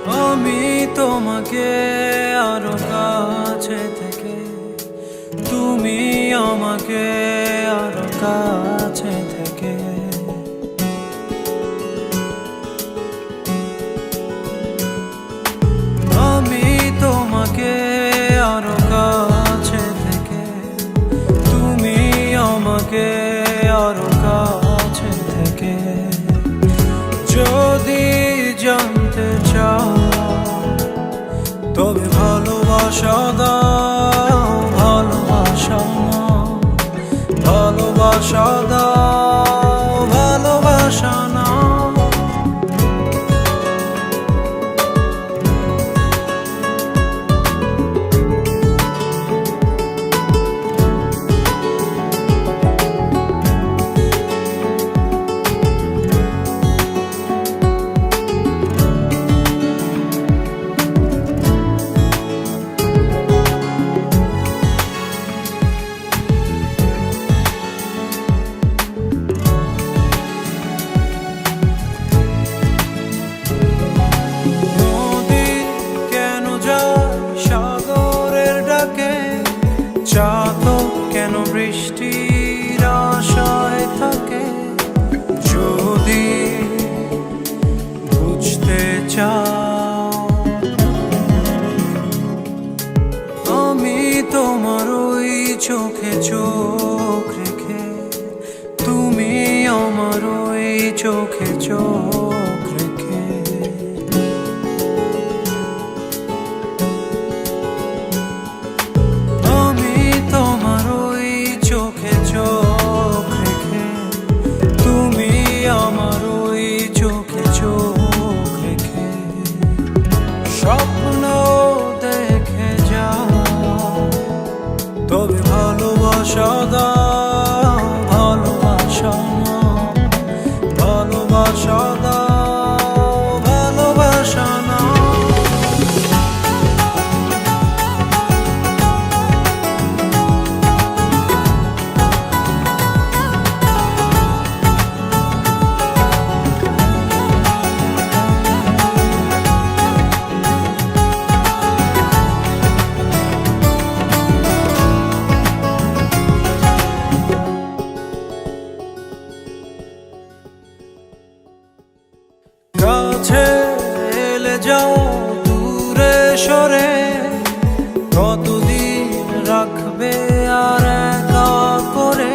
আমি তোমাকে আরো কাছে থেকে, তুমি আমাকে আরো কাছে থেকে। আমি তোমাকে আরো কাছে থেকে, তুমি আমাকে আরো কাছে থেকে। যদি জানতে চাও তবে ভালোবাসা দাও, ভালোবাসা নাও, ভালোবাসা দাও, ভালোবাসা নাও। চাতক কেন বৃষ্টির আশায় থাকে? যদি বুঝতে চাও, আমি তোমার ওই চোখে চোখ রেখে, তুমি আমার ওই চোখে চোখ রেখে। স্বপ্ন দেখে যাও, তবে ভালোবাসা দাও, ভালোবাসা নাও, ভালোবাসা দাও, ভালোবাসা নাও। কাছে এলে যাও দূরে সরে, কতদিন রাখবে আর একা করে?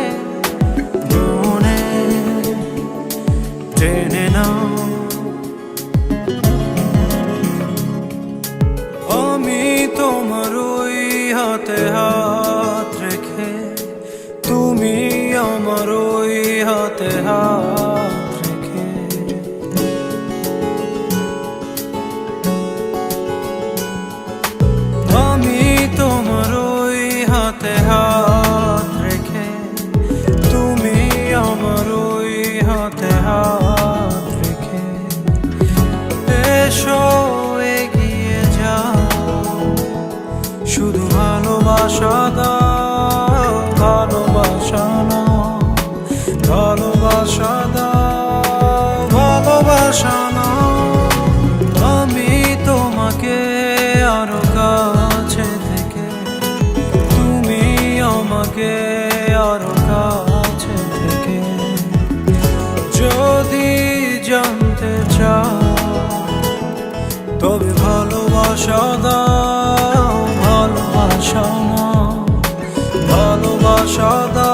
মনে টেনে নাও, আমি তোমার ওই হাতে হাত রেখে, তুমি আমার ওই হাতে হাত রেখে। আমি তোমার ওই হাতে হাত রেখে, তুমি আমার ওই হাতে হাত রেখে। এসো এগিয়ে যাও, শুধু ভালোবাসা দাও, ভালোবাসা নাও, ভালোবাসা দাও, ভালোবাসা নাও। আমি তোমাকে আরো কাছে থেকে, তুমি আমাকে আরো কাছে থেকে। যদি জানতে চাও তবে ভালোবাসা দাও, ভালোবাসা নাও, ভালোবাসা দাও।